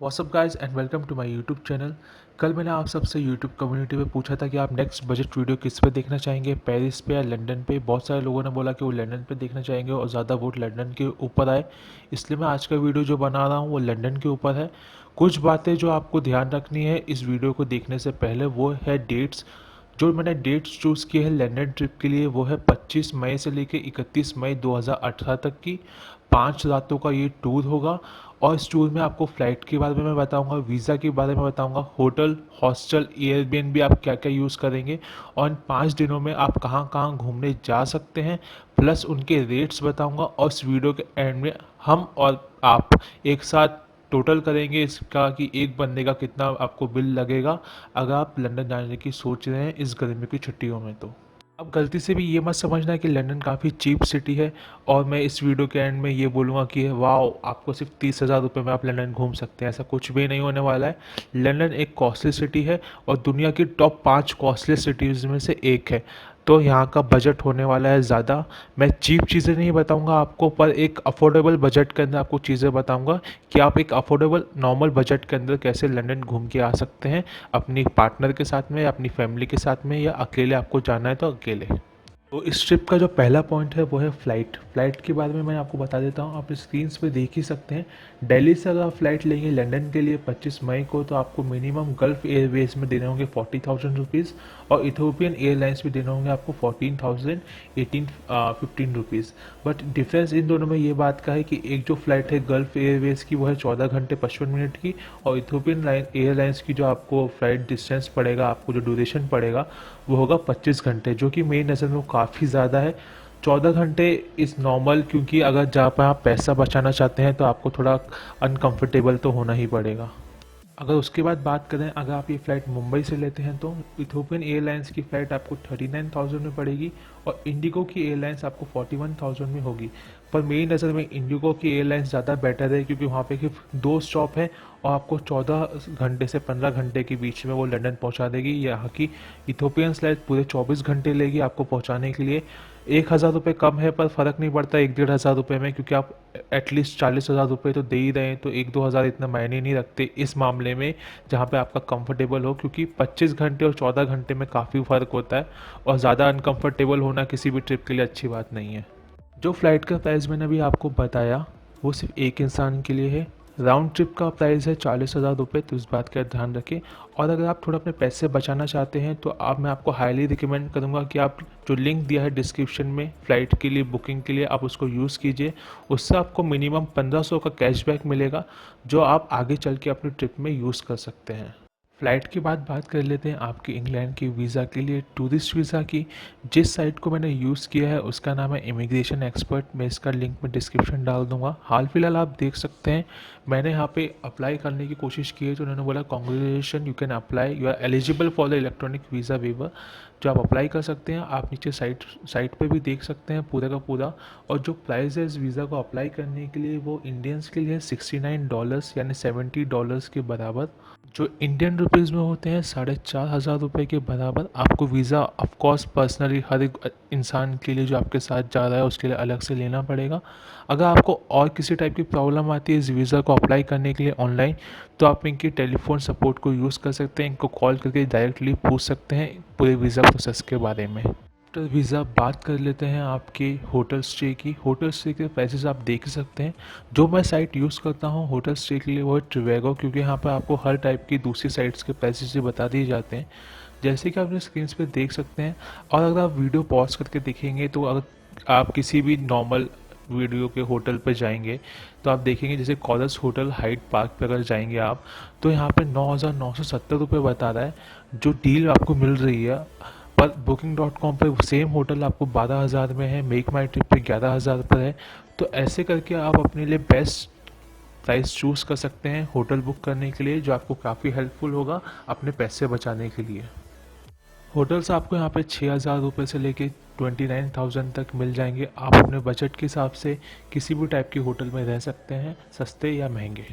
WhatsApp guys and welcome to my YouTube channel. कल मैंने आप सबसे यूट्यूब कम्युनिटी पे पूछा था कि आप नेक्स्ट बजट वीडियो किस पे देखना चाहेंगे, पेरिस पे या लंदन पे। बहुत सारे लोगों ने बोला कि वो लंदन पे देखना चाहेंगे और ज़्यादा वोट लंदन के ऊपर आए, इसलिए मैं आज का वीडियो जो बना रहा हूँ वो लंदन के ऊपर है। कुछ बातें जो आपको ध्यान रखनी है इस वीडियो को देखने से पहले, वो है डेट्स। जो मैंने डेट्स चूज़ की है लंदन ट्रिप के लिए वो है 25 मई से लेकर 31 मई 2018 तक की 5 रातों का ये टूर होगा। और इस टूर में आपको फ़्लाइट के बारे में मैं बताऊंगा, वीज़ा के बारे में बताऊंगा, होटल, हॉस्टल, एयरबीएनबी आप क्या क्या यूज़ करेंगे और इन 5 दिनों में आप कहाँ कहाँ घूमने जा सकते हैं, प्लस उनके रेट्स बताऊंगा। और इस वीडियो के एंड में हम और आप एक साथ टोटल करेंगे इसका कि एक बंदे का कितना आपको बिल लगेगा अगर आप लंदन जाने की सोच रहे हैं इस गर्मी की छुट्टियों में। तो अब गलती से भी ये मत समझना कि लंदन काफ़ी चीप सिटी है और मैं इस वीडियो के एंड में ये बोलूँगा कि वाह आपको सिर्फ 30,000 रुपये में आप लंदन घूम सकते हैं, ऐसा कुछ भी नहीं होने वाला है। लंदन एक कॉस्टली सिटी है और दुनिया की टॉप 5 कॉस्टली सिटीज़ में से एक है। तो यहाँ का बजट होने वाला है ज़्यादा। मैं चीप चीज़ें नहीं बताऊँगा आपको, पर एक अफोर्डेबल बजट के अंदर आपको चीज़ें बताऊँगा कि आप एक अफोर्डेबल नॉर्मल बजट के अंदर कैसे लंदन घूम के आ सकते हैं, अपनी पार्टनर के साथ में या अपनी फैमिली के साथ में, या अकेले आपको जाना है तो अकेले। तो इस ट्रिप का जो पहला पॉइंट है वो है फ़्लाइट के बारे में मैं आपको बता देता हूँ, आप स्क्रीन पे देख ही सकते हैं। दिल्ली से अगर आप फ़्लाइट लेंगे लंदन के लिए 25 मई को तो आपको मिनिमम गल्फ़ एयरवेज़ में देने होंगे 40,000 रुपीज़ और इथोपियन एयरलाइंस भी देने होंगे आपको 15 रुपीज़। बट डिफरेंस इन दोनों में ये बात का है कि एक जो फ़्लाइट है गल्फ़ एयरवेज़ की वो है 14 घंटे 55 मिनट की, और इथोपियन एयरलाइंस की जो आपको फ़्लाइट डिस्टेंस पड़ेगा, आपको जो ड्यूरेशन पड़ेगा वो होगा 25 घंटे, जो कि मेरी नज़र में काफ़ी ज़्यादा है। 14 घंटे इज़ नॉर्मल, क्योंकि अगर जहाँ पर आप पैसा बचाना चाहते हैं तो आपको थोड़ा अनकंफर्टेबल तो होना ही पड़ेगा। अगर उसके बाद बात करें, अगर आप ये फ़्लाइट मुंबई से लेते हैं तो इथोपियन एयरलाइंस की फ़्लाइट आपको 39,000 में पड़ेगी और इंडिगो की एयरलाइंस आपको 41,000 में होगी। पर मेरी नज़र में इंडिगो की एयरलाइंस ज़्यादा बेटर है, क्योंकि वहाँ पे सिर्फ 2 स्टॉप है और आपको 14 घंटे से 15 घंटे के बीच में वो लंदन पहुँचा देगी। यहाँ की इथोपियन फ्लाइट पूरे 24 घंटे लेगी आपको पहुँचाने के लिए। 1,000 रुपये कम है पर फ़र्क नहीं पड़ता 1-1,500 रुपये में, क्योंकि आप एटलीस्ट 40,000 रुपये तो दे ही रहे हैं, तो 1-2 हज़ार इतना मायने नहीं रखते इस मामले में जहाँ पे आपका कंफर्टेबल हो, क्योंकि 25 घंटे और 14 घंटे में काफ़ी फ़र्क होता है और ज़्यादा अनकंफर्टेबल होना किसी भी ट्रिप के लिए अच्छी बात नहीं है। जो फ़्लाइट का प्राइस मैंने अभी आपको बताया वो सिर्फ एक इंसान के लिए है। राउंड ट्रिप का प्राइस है 40,000 रुपये, तो इस बात का ध्यान रखें। और अगर आप थोड़ा अपने पैसे बचाना चाहते हैं तो मैं आपको हाईली रिकमेंड करूँगा कि आप जो लिंक दिया है डिस्क्रिप्शन में फ़्लाइट के लिए बुकिंग के लिए, आप उसको यूज़ कीजिए। उससे आपको मिनिमम 1500 का कैशबैक मिलेगा, जो आप आगे चल के अपनी ट्रिप में यूज़ कर सकते हैं। फ़्लाइट के बाद बात कर लेते हैं आपके इंग्लैंड के वीज़ा के लिए, टूरिस्ट वीज़ा की। जिस साइट को मैंने यूज़ किया है उसका नाम है इमिग्रेशन एक्सपर्ट। मैं इसका लिंक में डिस्क्रिप्शन डाल दूंगा। हाल फिलहाल आप देख सकते हैं मैंने यहाँ पे अप्लाई करने की कोशिश की है, तो उन्होंने बोला congratulation you can apply, you are eligible for the electronic visa waiver, जो आप अप्लाई कर सकते हैं। आप नीचे साइट पे भी देख सकते हैं पूरा का पूरा। और जो प्राइस है इस वीज़ा को अप्लाई करने के लिए वो इंडियंस के लिए $69 यानी $70 के बराबर, जो इंडियन रुपीज़ में होते हैं 4,500 रुपये के बराबर। आपको वीज़ा ऑफकोर्स पर्सनली हर एक इंसान के लिए जो आपके साथ जा रहा है उसके लिए अलग से लेना पड़ेगा। अगर आपको और किसी टाइप की प्रॉब्लम आती है इस वीज़ा को अप्लाई करने के लिए ऑनलाइन, तो आप इनकी टेलीफोन सपोर्ट को यूज़ कर सकते हैं, इनको कॉल करके डायरेक्टली पूछ सकते हैं पूरे वीज़ा प्रोसेस के बारे में। आफ्टर वीज़ा बात कर लेते हैं आपके होटल स्टे की। होटल स्टे के प्राइसेस आप देख सकते हैं। जो मैं साइट यूज़ करता हूँ होटल स्टे के लिए वो है ट्रिवेगो, क्योंकि यहाँ पर आपको हर टाइप की दूसरी साइट्स के प्राइसेस बता दिए जाते हैं, जैसे कि आप अपने स्क्रीन पे देख सकते हैं। और अगर आप वीडियो पॉज करके देखेंगे तो अगर आप किसी भी नॉर्मल वीडियो के होटल पर जाएंगे तो आप देखेंगे जैसे कॉलर्स होटल हाइट पार्क पर अगर जाएंगे आप, तो यहाँ पे 9,970 रुपये बता रहा है जो डील आपको मिल रही है। पर Booking.com पे सेम होटल आपको 12,000 में है, मेक माई ट्रिप पे 11,000 पर है। तो ऐसे करके आप अपने लिए बेस्ट प्राइस चूज़ कर सकते हैं होटल बुक करने के लिए, जो आपको काफ़ी हेल्पफुल होगा अपने पैसे बचाने के लिए। होटल्स आपको यहाँ पे 6,000 रुपये से लेके 29,000 तक मिल जाएंगे। आप अपने बजट के हिसाब से किसी भी टाइप के होटल में रह सकते हैं, सस्ते या महंगे।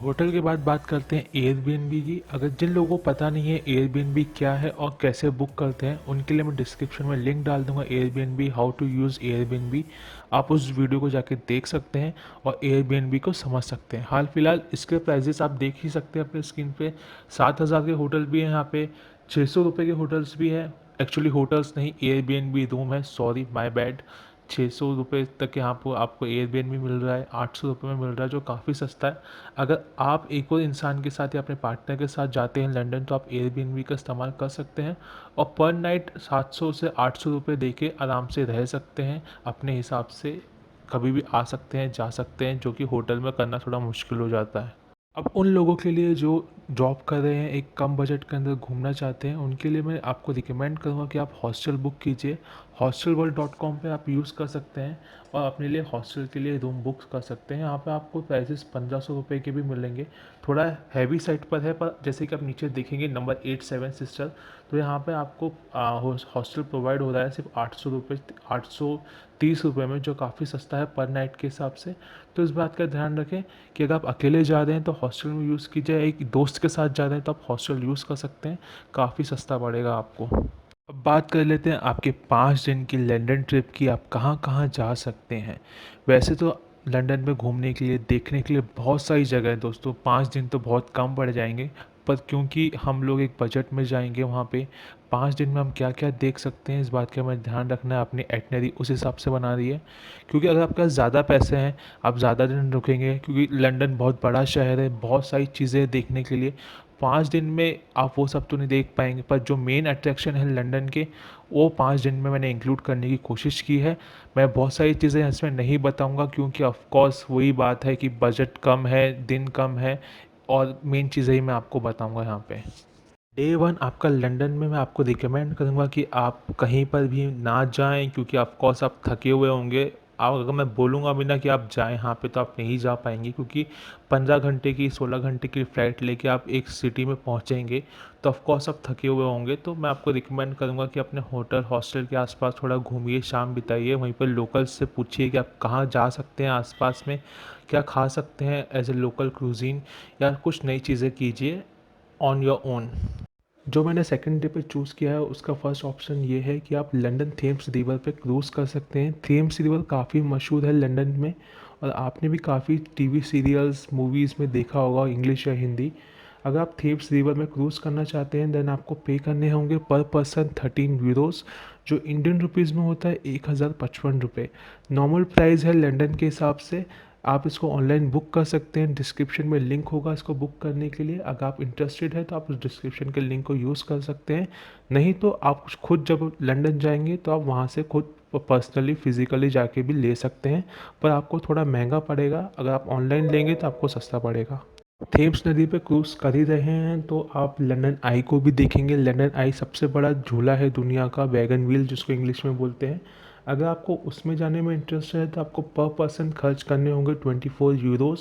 होटल के बाद बात करते हैं एयरबीएनबी की। अगर जिन लोगों को पता नहीं है एयरबीएनबी क्या है और कैसे बुक करते हैं, उनके लिए मैं डिस्क्रिप्शन में लिंक डाल दूंगा, Airbnb how to use Airbnb. आप उस वीडियो को जाके देख सकते हैं और एयरबीएनबी को समझ सकते हैं। हाल फिलहाल इसके प्राइजेस आप देख ही सकते हैं अपने स्क्रीन पे। 7,000 के होटल भी हैं यहाँ पे, 600 रुपये के होटल्स भी हैं। एक्चुअली होटल्स नहीं, एयरबीएनबी रूम है, सॉरी माय बैड। 600 रुपये तक यहाँ पर आपको एयरबीएनबी मिल रहा है, 800 रुपये में मिल रहा है, जो काफ़ी सस्ता है। अगर आप एक और इंसान के साथ या अपने पार्टनर के साथ जाते हैं लंदन, तो आप एयरबीएनबी का इस्तेमाल कर सकते हैं और पर नाइट 700 से 800 रुपये दे के आराम से रह सकते हैं। अपने हिसाब से कभी भी आ सकते हैं, जा सकते हैं, जो कि होटल में करना थोड़ा मुश्किल हो जाता है। अब उन लोगों के लिए जो जॉब कर रहे हैं, एक कम बजट के अंदर घूमना चाहते हैं, उनके लिए मैं आपको रिकमेंड करूँगा कि आप हॉस्टल बुक कीजिए। hostelworld.com पे आप यूज़ कर सकते हैं और अपने लिए हॉस्टल के लिए रूम बुक कर सकते हैं। यहाँ पे आपको प्राइसेस 1500 रुपये के भी मिलेंगे। थोड़ा हैवी साइड पर है, पर जैसे कि आप नीचे देखेंगे नंबर 8 7 सिस्टर, तो यहाँ पे आपको हॉस्टल प्रोवाइड हो रहा है सिर्फ 800 रुपये, 830 रुपये में, जो काफ़ी सस्ता है पर नाइट के हिसाब से। तो इस बात का ध्यान रखें कि अगर आप अकेले जा रहे हैं तो हॉस्टल में यूज़ कीजिए, एक दोस्त के साथ जा रहे हैं तो आप हॉस्टल यूज़ कर सकते हैं, काफ़ी सस्ता पड़ेगा आपको। अब बात कर लेते हैं आपके 5 दिन की लंदन ट्रिप की, आप कहाँ कहाँ जा सकते हैं। वैसे तो लंदन में घूमने के लिए, देखने के लिए बहुत सारी जगह है दोस्तों, 5 दिन तो बहुत कम पड़ जाएंगे। पर क्योंकि हम लोग एक बजट में जाएंगे वहाँ पे, 5 दिन में हम क्या क्या देख सकते हैं, इस बात का हमें ध्यान रखना है। अपनी एटनरी उस हिसाब से बना रही है, क्योंकि अगर आपके पास ज़्यादा पैसे हैं, आप ज़्यादा दिन रुकेंगे, क्योंकि लंदन बहुत बड़ा शहर है, बहुत सारी चीज़ें देखने के लिए। 5 दिन में आप वो सब तो नहीं देख पाएंगे, पर जो मेन अट्रैक्शन है लंदन के, वो 5 दिन में मैंने इंक्लूड करने की कोशिश की है। मैं बहुत सारी चीज़ें इसमें नहीं बताऊंगा, क्योंकि ऑफ कोर्स वही बात है कि बजट कम है, दिन कम है, और मेन चीज़ें ही मैं आपको बताऊंगा यहाँ पे। डे वन आपका लंदन में मैं आपको रिकमेंड करूँगा कि आप कहीं पर भी ना जाएं, क्योंकि ऑफ कोर्स आप थके हुए होंगे। आप, अगर मैं बोलूँगा भी ना कि आप जाएं यहाँ पे, तो आप नहीं जा पाएंगे, क्योंकि 15 घंटे की 16 घंटे की फ़्लाइट लेके आप एक सिटी में पहुँचेंगे, तो ऑफ कोर्स आप थके हुए होंगे। तो मैं आपको रिकमेंड करूँगा कि अपने होटल हॉस्टल के आसपास थोड़ा घूमिए, शाम बिताइए, वहीं पर लोकल्स से पूछिए कि आप कहाँ जा सकते हैं आसपास में, क्या खा सकते हैं एज ए लोकल क्रूजीन, या कुछ नई चीज़ें कीजिए ऑन योर ओन। जो मैंने सेकंड डे पे चूज़ किया है, उसका फर्स्ट ऑप्शन ये है कि आप लंदन थेम्स रिवर पे क्रूज़ कर सकते हैं। थेम्स रिवर काफ़ी मशहूर है लंदन में, और आपने भी काफ़ी टीवी सीरियल्स, मूवीज़ में देखा होगा, इंग्लिश या हिंदी। अगर आप थेम्स रिवर में क्रूज़ करना चाहते हैं, देन आपको पे करने होंगे पर पर्सन 13 यूरोज़, जो इंडियन रुपीज़ में होता है 1055 रुपये। नॉर्मल प्राइस है लंदन के हिसाब से। आप इसको ऑनलाइन बुक कर सकते हैं, डिस्क्रिप्शन में लिंक होगा इसको बुक करने के लिए। अगर आप इंटरेस्टेड है तो आप उस डिस्क्रिप्शन के लिंक को यूज़ कर सकते हैं, नहीं तो आप खुद जब लंदन जाएंगे तो आप वहाँ से खुद पर्सनली फिज़िकली जाके भी ले सकते हैं, पर आपको थोड़ा महंगा पड़ेगा। अगर आप ऑनलाइन लेंगे तो आपको सस्ता पड़ेगा। थेम्स नदी पे क्रूज़ कर ही रहे हैं तो आप लंदन आई को भी देखेंगे। लंदन आई सबसे बड़ा झूला है दुनिया का, वैगन व्हील जिसको इंग्लिश में बोलते हैं। अगर आपको उसमें जाने में इंटरेस्ट है तो आपको पर पर्सन खर्च करने होंगे 24 यूरोज़,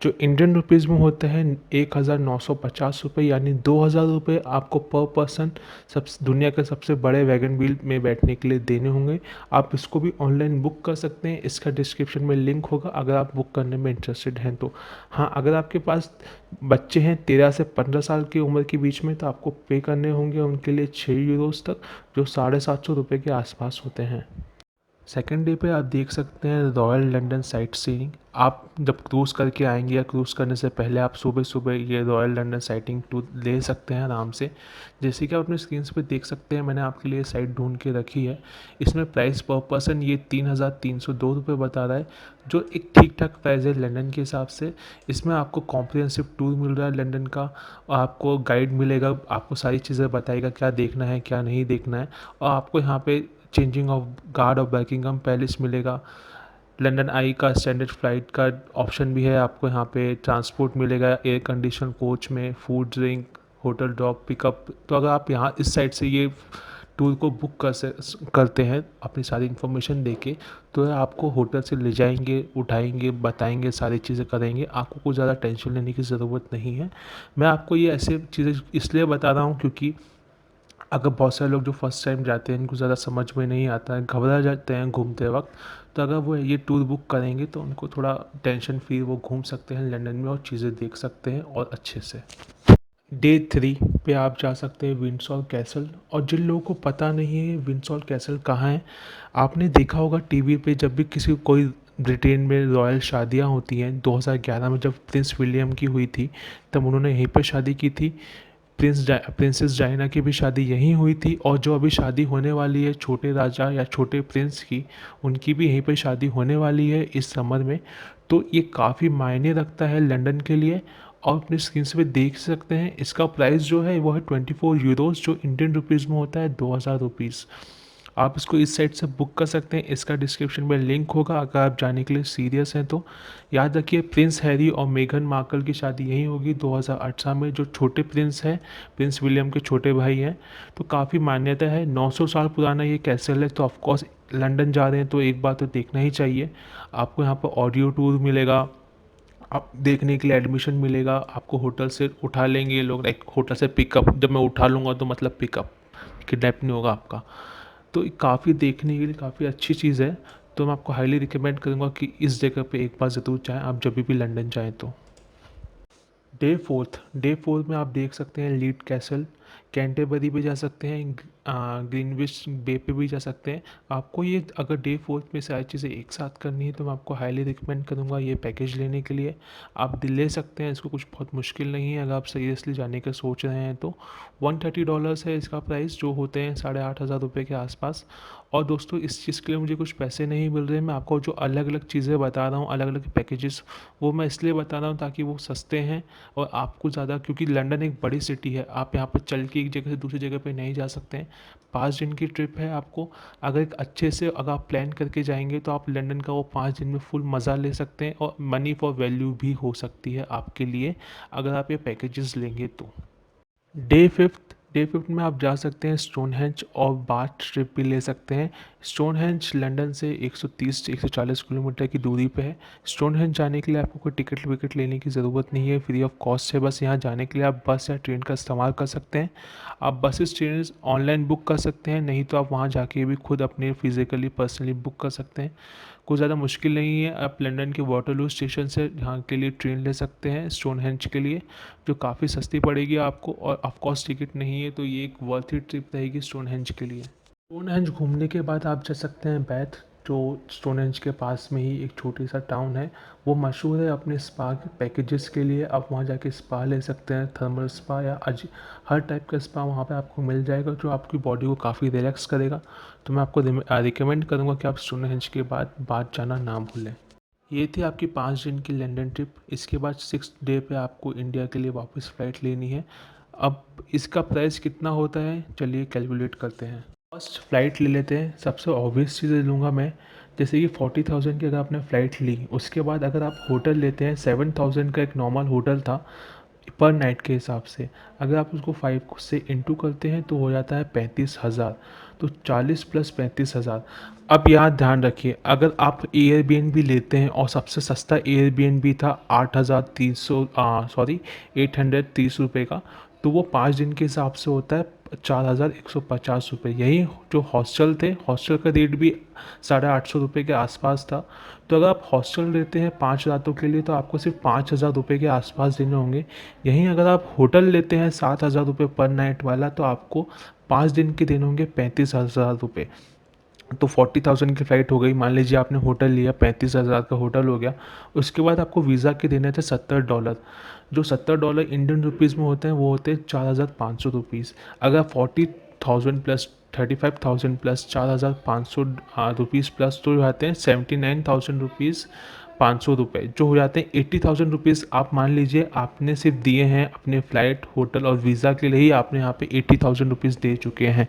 जो इंडियन रुपीज़ में होते हैं 1950 रुपये, यानी 2000 रुपये आपको पर पर्सन सब दुनिया के सबसे बड़े वैगन व्हील में बैठने के लिए देने होंगे। आप इसको भी ऑनलाइन बुक कर सकते हैं, इसका डिस्क्रिप्शन में लिंक होगा अगर आप बुक करने में इंटरेस्टेड हैं तो। हाँ, अगर आपके पास बच्चे हैं 13 से 15 साल की उम्र के बीच में, तो आपको पे करने होंगे उनके लिए 6 यूरोज़ तक, जो 750 रुपये के आसपास होते हैं। सेकेंड डे पे आप देख सकते हैं रॉयल लंदन साइट सीइंग। आप जब क्रूज़ करके आएंगे या क्रूज़ करने से पहले आप सुबह सुबह ये रॉयल लंदन साइटिंग टूर ले सकते हैं आराम से। जैसे कि आप अपने स्क्रीन पे देख सकते हैं, मैंने आपके लिए साइट ढूंढ के रखी है। इसमें प्राइस पर पर्सन ये 3,302 रुपये बता रहा है, जो एक ठीक ठाक प्राइस है लंदन के हिसाब से। इसमें आपको कॉम्प्रिहेंसिव टूर मिल रहा है लंदन का, और आपको गाइड मिलेगा, आपको सारी चीज़ें बताएगा क्या देखना है क्या नहीं देखना है। और आपको यहाँ पे changing of guard of Buckingham palace मिलेगा। लंदन आई का स्टैंडर्ड फ्लाइट का ऑप्शन भी है, आपको यहाँ पे ट्रांसपोर्ट मिलेगा एयर कंडीशन कोच में, food drink, hotel drop pickup. तो अगर आप यहाँ इस साइड से ये टूर को बुक करते हैं अपनी सारी इन्फॉर्मेशन देके, तो आपको होटल से ले जाएंगे, उठाएंगे, बताएंगे, सारी चीज़ें करेंगे, आपको कुछ ज़्यादा टेंशन लेने की ज़रूरत नहीं है। मैं आपको ये ऐसे चीज़ें इसलिए बता रहा हूँ क्योंकि अगर बहुत सारे लोग जो फर्स्ट टाइम जाते हैं इनको ज़्यादा समझ में नहीं आता है, घबरा जाते हैं घूमते वक्त, तो अगर वो ये टूर बुक करेंगे तो उनको थोड़ा टेंशन फ्री वो घूम सकते हैं लंदन में और चीज़ें देख सकते हैं और अच्छे से। डे 3 पे आप जा सकते हैं विंडसर कैसल। और जिन लोगों को पता नहीं है विंडसर कैसल कहाँ है, आपने देखा होगा टीवी पे जब भी किसी कोई ब्रिटेन में रॉयल शादियाँ होती हैं, 2011 में जब प्रिंस विलियम की हुई थी तब उन्होंने यहीं पर शादी की थी। प्रिंसेस डायना की भी शादी यहीं हुई थी, और जो अभी शादी होने वाली है छोटे राजा या छोटे प्रिंस की, उनकी भी यहीं पर शादी होने वाली है इस समर में। तो ये काफ़ी मायने रखता है लंदन के लिए। और अपने स्क्रीन पे देख सकते हैं इसका प्राइस जो है वो है 24 यूरोज़, जो इंडियन रुपीज़ में होता है 2000 रुपीज़। आप इसको इस साइट से बुक कर सकते हैं, इसका डिस्क्रिप्शन में लिंक होगा अगर आप जाने के लिए सीरियस हैं तो। याद रखिए प्रिंस हैरी और मेघन मार्कल की शादी यहीं होगी 2018 में, जो छोटे प्रिंस हैं, प्रिंस विलियम के छोटे भाई हैं। तो काफ़ी मान्यता है, 900 साल पुराना ये कैसल है, तो ऑफकोर्स लंदन जा रहे हैं तो एक बार तो देखना ही चाहिए। आपको यहाँ पर ऑडियो टूर मिलेगा, आप देखने के लिए एडमिशन मिलेगा, आपको होटल से उठा लेंगे ये लोग, लाइक होटल से पिकअप, जब मैं उठा लूँगा तो मतलब पिकअप, किडनैप नहीं होगा आपका। तो ये काफ़ी देखने के लिए काफ़ी अच्छी चीज़ है। तो मैं आपको हाईली रिकमेंड करूँगा कि इस जगह पे एक बार ज़रूर जाएँ आप जब भी लंदन जाएँ तो। डे 4 में आप देख सकते हैं लीड कैसल, कैंटरबरी भी जा सकते हैं, ग्रीनविच बे पे भी जा सकते हैं। आपको ये अगर डे 4 में सारी चीज़ें एक साथ करनी है तो मैं आपको हाईली रिकमेंड करूँगा ये पैकेज लेने के लिए। आप ले सकते हैं इसको, कुछ बहुत मुश्किल नहीं है अगर आप सीरियसली जाने का सोच रहे हैं तो। $130 है इसका प्राइस, जो होते हैं 8,500 के आसपास। और दोस्तों इस चीज़ के लिए मुझे कुछ पैसे नहीं मिल रहे, मैं आपको जो अलग अलग चीज़ें बता रहा हूँ, अलग अलग पैकेजेस, वो मैं इसलिए बता रहा हूँ ताकि वो सस्ते हैं और आपको ज़्यादा, क्योंकि लंदन एक बड़ी सिटी है, आप यहाँ पर चल के एक जगह से दूसरी जगह पे नहीं जा सकते हैं। 5 दिन की ट्रिप है आपको, अगर एक अच्छे से अगर आप प्लान करके जाएंगे तो आप लंदन का वो 5 दिन में फुल मज़ा ले सकते हैं, और मनी फॉर वैल्यू भी हो सकती है आपके लिए अगर आप ये पैकेजेस लेंगे तो। डे 5 में आप जा सकते हैं स्टोनहेंज और बाथ ट्रिप भी ले सकते हैं। स्टोनहेंज लंदन से 130 से 140 किलोमीटर की दूरी पे है। स्टोनहेंज जाने के लिए आपको कोई टिकट विकट लेने की ज़रूरत नहीं है, फ्री ऑफ कॉस्ट है। बस यहाँ जाने के लिए आप बस या ट्रेन का इस्तेमाल कर सकते हैं। आप बसेस ट्रेन ऑनलाइन बुक कर सकते हैं, नहीं तो आप वहाँ जाके भी खुद अपने फिज़िकली पर्सनली बुक कर सकते हैं। कोई ज़्यादा मुश्किल नहीं है, आप लंदन के वाटरलू स्टेशन से यहाँ के लिए ट्रेन ले सकते हैं स्टोनहेंज के लिए, जो काफ़ी सस्ती पड़ेगी आपको, और ऑफ कॉस्ट टिकट नहीं है, तो ये एक वर्थ इट ट्रिप रहेगी स्टोनहेंज के लिए। स्टोनहेंज घूमने के बाद आप जा सकते हैं बैथ, जो स्टोनहेंज के पास में ही एक छोटी सा टाउन है। वो मशहूर है अपने स्पा के पैकेजेस के लिए, आप वहाँ जाके स्पा ले सकते हैं, थर्मल स्पा या हर टाइप का स्पा वहाँ पे आपको मिल जाएगा, जो आपकी बॉडी को काफ़ी रिलैक्स करेगा। तो मैं आपको रिकमेंड करूँगा कि आप स्टोनहेंज के बाद जाना ना भूलें। ये थी आपकी 5 दिन की लंदन ट्रिप। इसके बाद 6th डे पे आपको इंडिया के लिए वापस फ़्लाइट लेनी है। अब इसका प्राइस कितना होता है, चलिए कैलकुलेट करते हैं। फर्स्ट फ़्लाइट ले लेते हैं, सबसे ऑब्वियस चीज़ लूँगा मैं, जैसे कि 40,000 की अगर आपने फ़्लाइट ली, उसके बाद अगर आप होटल लेते हैं, 7,000 का एक नॉर्मल होटल था पर नाइट के हिसाब से, अगर आप उसको 5 से इंटू करते हैं तो हो जाता है 35,000। तो 40 प्लस 35,000। अब यहाँ ध्यान रखिए, अगर आप एयरबीएनबी लेते हैं और सबसे सस्ता एयरबीएनबी था 830 रुपये का, तो वो 5 दिन के हिसाब से होता है 4,150 रुपये। यही जो हॉस्टल थे, हॉस्टल का रेट भी 850 रुपये के आसपास था। तो अगर आप हॉस्टल लेते हैं 5 रातों के लिए तो आपको सिर्फ 5,000 रुपये के आसपास देने होंगे। यहीं अगर आप होटल लेते हैं 7,000 रुपये पर नाइट वाला, तो आपको 5 दिन के देने होंगे 35,000 रुपये। तो 40,000 की फ़्लाइट हो गई, मान लीजिए आपने होटल लिया, 35,000 का होटल हो गया। उसके बाद आपको वीज़ा के देने थे $70, जो $70 इंडियन रुपीज़ में होते हैं वो होते हैं 4,500 रुपीज़। अगर 40,000 प्लस 35,000 प्लस 4,500 रुपीज़ प्लस, तो जाते हैं 79,000 रुपीज़, 500 रुपये, जो हो जाते हैं 80,000 रुपीज़। आप मान लीजिए आपने सिर्फ दिए हैं अपने फ़्लाइट, होटल और वीज़ा के लिए ही, आपने यहाँ पे 80,000 रुपीज़ दे चुके हैं।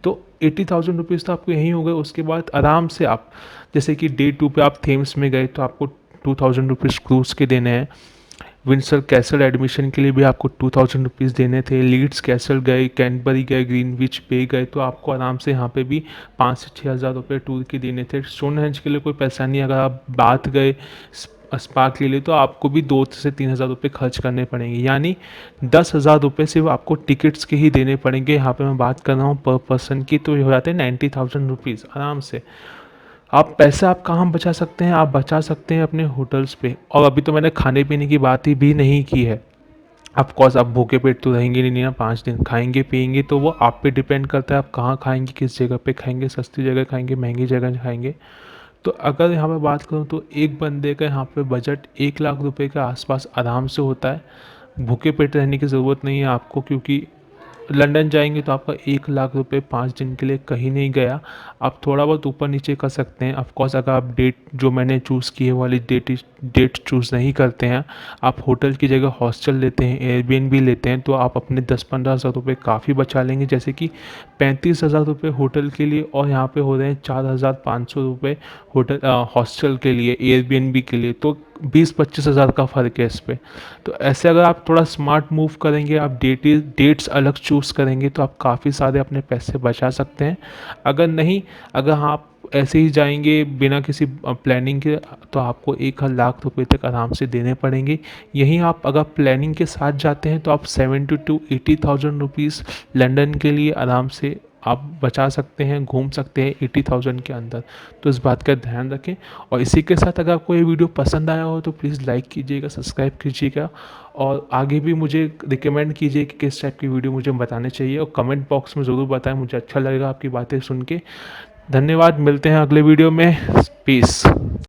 तो 80,000 रुपीज़ तो आपको यहीं हो गए। उसके बाद आराम से आप, जैसे कि डे 2 पे आप थेम्स में गए तो आपको 2,000 रुपीज़ क्रूज़ के देने हैं। विंडसर कैसल एडमिशन के लिए भी आपको 2,000 रुपीज़ देने थे। लीड्स कैसल गए, कैंटबरी गए, ग्रीनविच पे गए, तो आपको आराम से यहाँ पे भी 5 से 6 हज़ार रुपये टूर के देने थे। स्टोनहेंज के लिए कोई पैसा नहीं। अगर आप बाथ गए, स्पा के लिए तो आपको भी 2 से 3 हज़ार रुपये खर्च करने पड़ेंगे, यानी 10 हज़ार रुपये सिर्फ आपको टिकट्स के ही देने पड़ेंगे। यहाँ पे मैं बात कर रहा हूँ पर पर्सन की, तो ये हो जाते हैं 90,000 रुपीज़ आराम से। आप पैसा आप कहाँ बचा सकते हैं? आप बचा सकते हैं अपने होटल्स पे। और अभी तो मैंने खाने पीने की बात ही भी नहीं की है। ऑफ कोर्स आप भूखे पेट तो रहेंगे नहीं ना 5 दिन, खाएंगे पिएंगे तो वो आप पे डिपेंड करता है आप कहाँ खाएंगे, किस जगह पे खाएंगे, सस्ती जगह खाएंगे, महंगी जगह खाएंगे। तो अगर यहाँ पे बात करूँ तो एक बंदे का यहाँ पे बजट 1 लाख रुपए के आसपास आराम से होता है। भूखे पेट रहने की ज़रूरत नहीं है आपको, क्योंकि लंदन जाएंगे तो आपका 1 लाख रुपए 5 दिन के लिए कहीं नहीं गया। आप थोड़ा बहुत ऊपर नीचे कर सकते हैं। ऑफकोर्स अगर आप डेट जो मैंने चूज़ की है वाली डेट चूज़ नहीं करते हैं, आप होटल की जगह हॉस्टल लेते हैं, एयरबीएनबी लेते हैं, तो आप अपने 10-15 हज़ार रुपये काफ़ी बचा लेंगे। जैसे कि 35 हज़ार रुपये होटल के लिए और यहाँ पे हो रहे हैं 4,500 रुपये होटल हॉस्टल के लिए, एयरबीएनबी के लिए, तो 20-25 हज़ार का फ़र्क है इस पे। तो ऐसे अगर आप थोड़ा स्मार्ट मूव करेंगे, आप डेट्स अलग चूज़ करेंगे, तो आप काफ़ी सारे अपने पैसे बचा सकते हैं। अगर नहीं, अगर आप ऐसे ही जाएंगे बिना किसी प्लानिंग के, तो आपको 1 लाख रुपए तक आराम से देने पड़ेंगे। यहीं आप अगर प्लानिंग के साथ जाते हैं तो आप 70 to 80,000 रुपीज़ लंदन के लिए आराम से आप बचा सकते हैं, घूम सकते हैं 80,000 के अंदर। तो इस बात का ध्यान रखें। और इसी के साथ अगर आपको ये वीडियो पसंद आया हो तो प्लीज़ लाइक कीजिएगा, सब्सक्राइब कीजिएगा, और आगे भी मुझे रिकमेंड कीजिए कि किस टाइप की वीडियो मुझे बताने चाहिए, और कमेंट बॉक्स में ज़रूर बताएं, मुझे अच्छा लगेगा आपकी बातें सुन के। धन्यवाद, मिलते हैं अगले वीडियो में। पीस।